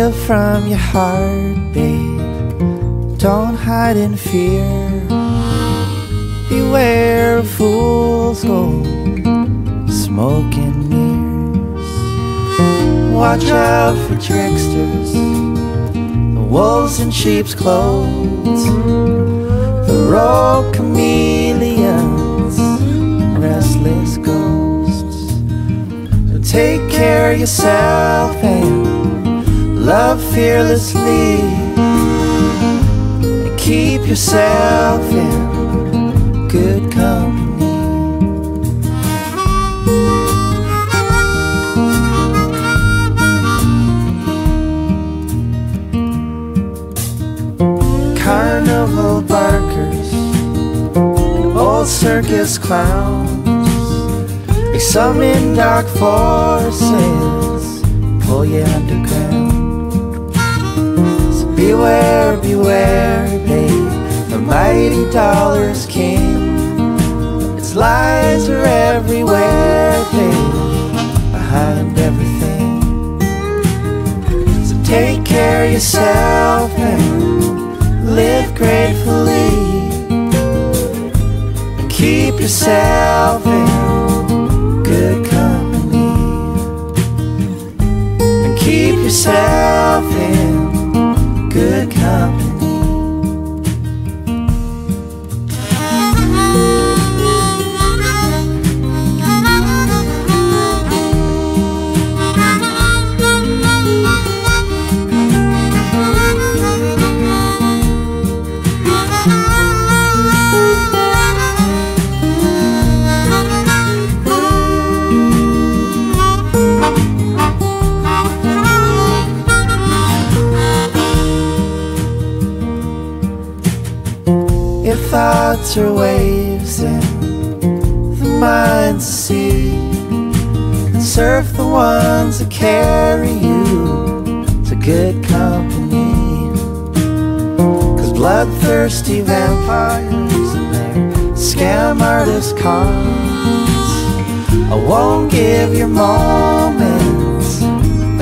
live from your heart, babe. Don't hide in fear. Beware of fools' gold, smoke and mirrors. Watch out for tricksters, the wolves in sheep's clothes, the rogue chameleons, restless ghosts. So take care of yourself and love fearlessly, and keep yourself in good company. Carnival barkers and old circus clowns, they summon dark forces, pull you underground. So beware, beware, babe, the mighty dollar's king. Its lies are everywhere, babe, behind everything. So take care of yourself and live gratefully, and keep yourself in good company, and keep yourself in good company. Your thoughts are waves in the mind's sea, and surf the ones that carry you to good company. 'Cause bloodthirsty vampires and their scam artist cons, I won't give your moments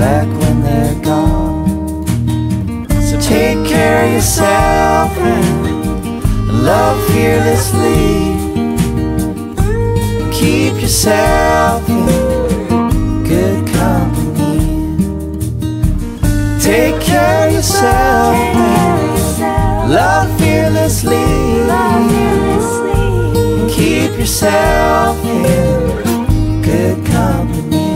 back when they're gone. So take care of yourself and love fearlessly, keep yourself in good company. Take care of yourself and love fearlessly, keep yourself in good company.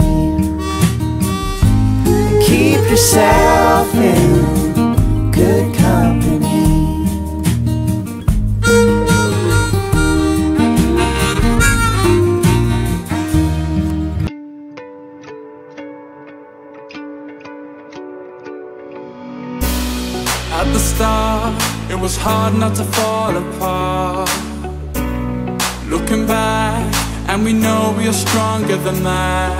Keep yourself in good company. At the start, it was hard not to fall apart. Looking back, and we know we are stronger than that.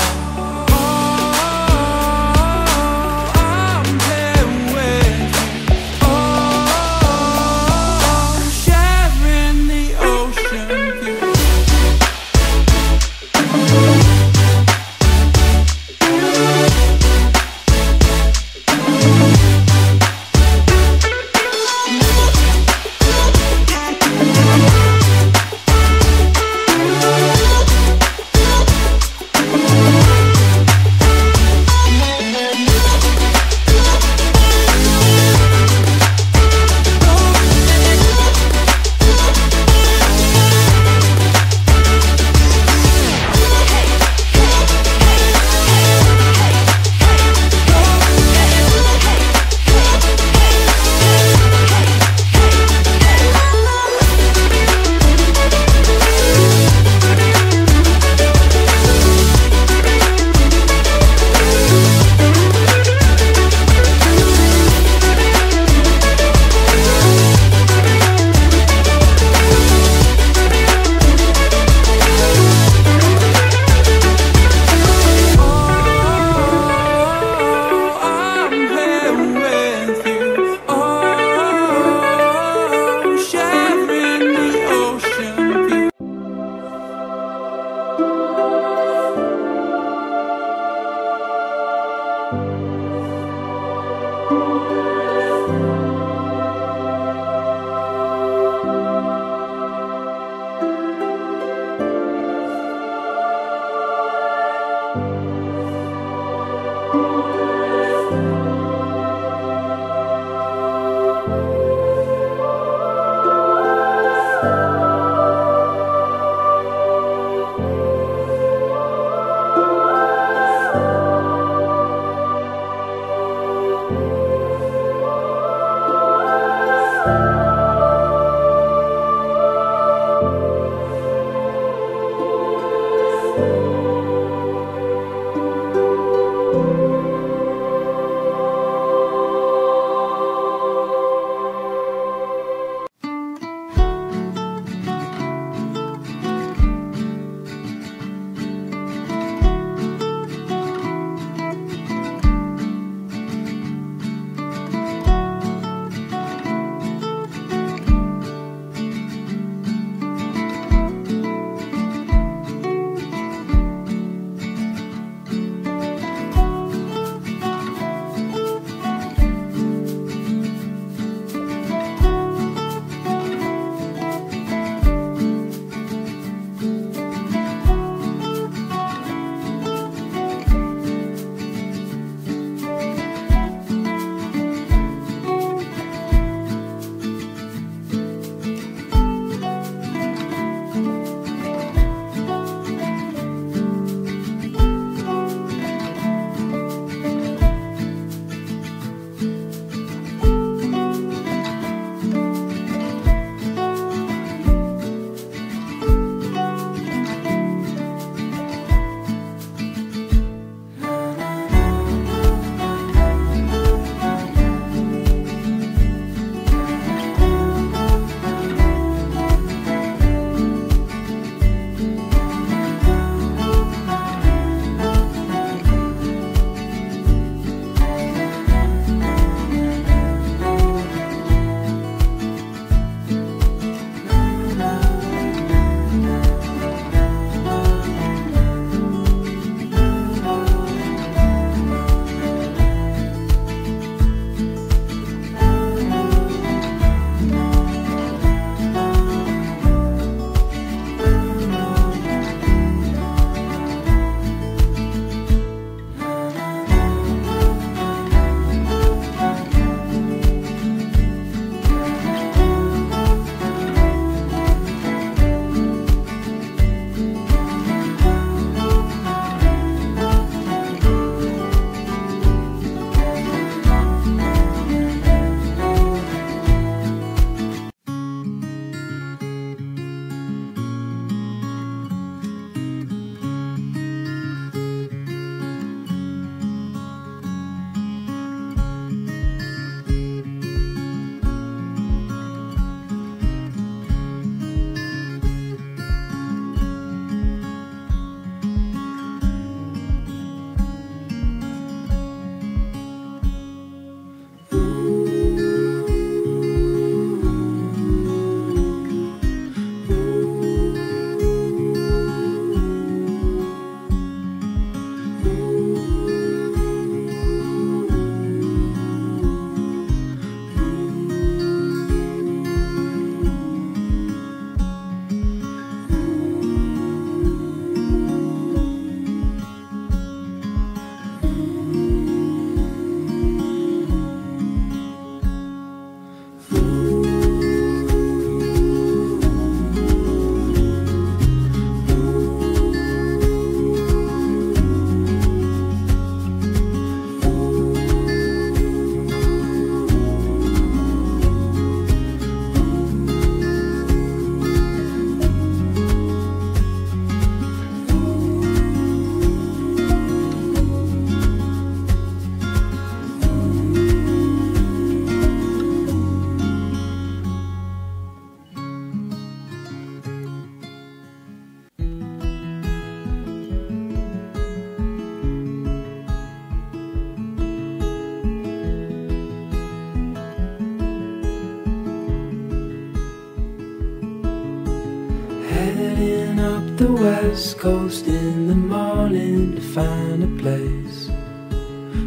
West Coast in the morning to find a place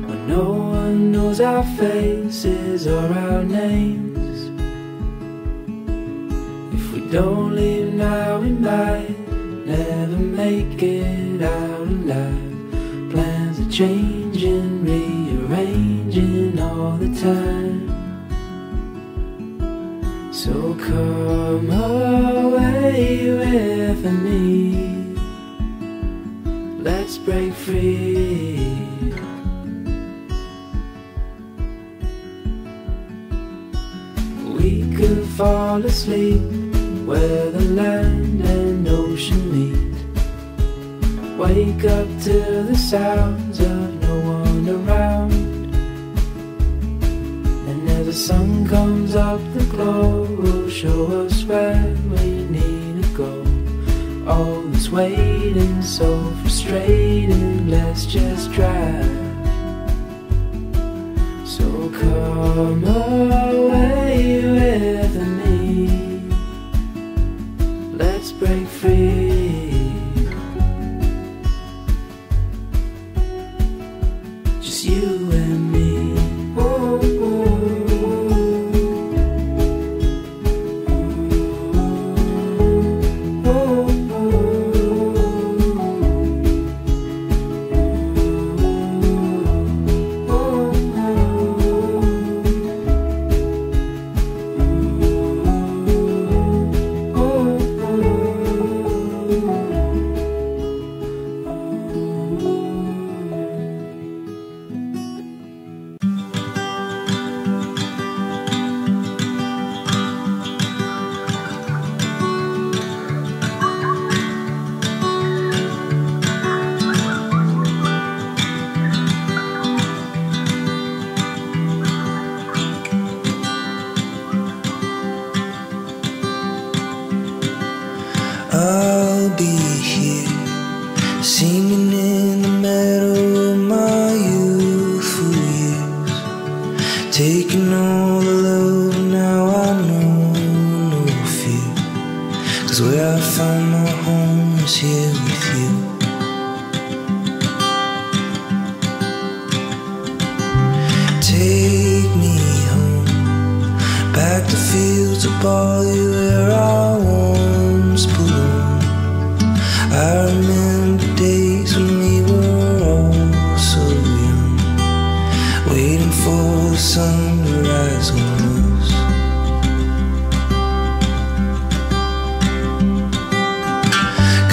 where no one knows our faces or our names. If we don't leave now, we might never make it out alive. Plans are changing, rearranging all the time. So come away with me, let's break free. We could fall asleep where the land and ocean meet. Wake up to the sounds of no one around. And as the sun comes up, the glow will show us where we need to go. All this waiting, so frustrating, let's just drive. So come away with me, let's break free. Just you and me. I'll be here, singing in the meadow of my youthful years, taking all the love, now I know no fear, 'cause where I found my home is here with you. Take me home, back to fields of barley where I once belonged. I remember days when we were all so young, waiting for the sun to rise on us.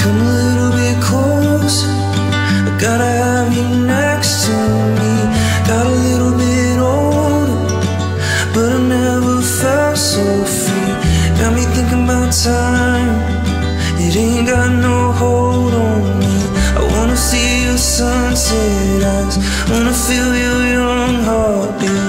Come a little bit closer, I gotta have you next to me. Got a little bit older, but I never felt so free. Got me thinking about time, it ain't got no hold on me. I wanna see your sunset eyes, wanna feel your young heartbeat.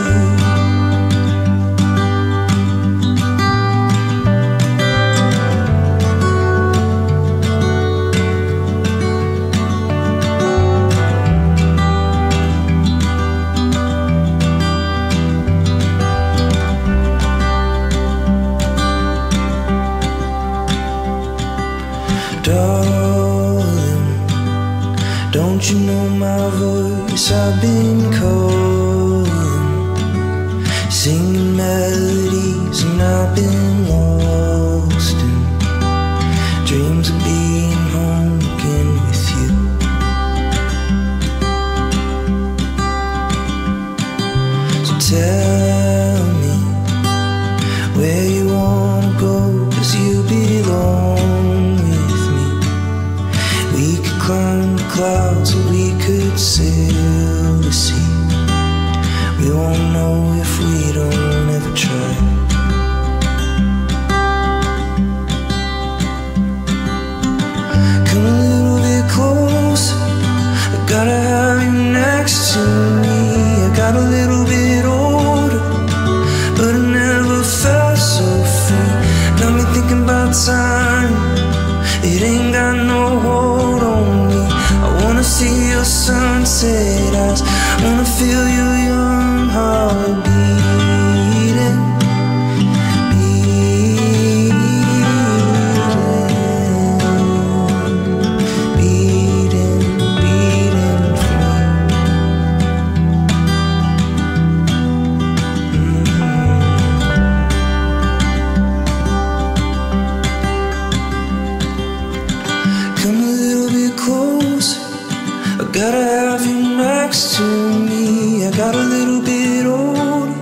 Darling, don't you know my voice? I've been calling, singing melodies, and I've been lost in dreams of being home again with you. So tell me where you wanna go, 'cause you belong. We could climb the clouds or we could sail the sea. We won't know if we don't ever try. Come a little bit closer, I gotta have you next to me. I got a little bit older, but I never felt so free. Got me thinking about time, it ain't got no hold on me. I wanna see your sunset eyes, wanna feel your young heart beating, beating. gotta have you next to me. I got a little bit older,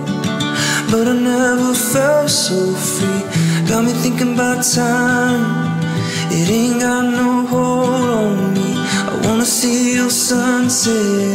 but I never felt so free. Got me thinking about time, it ain't got no hold on me. I wanna see your sunset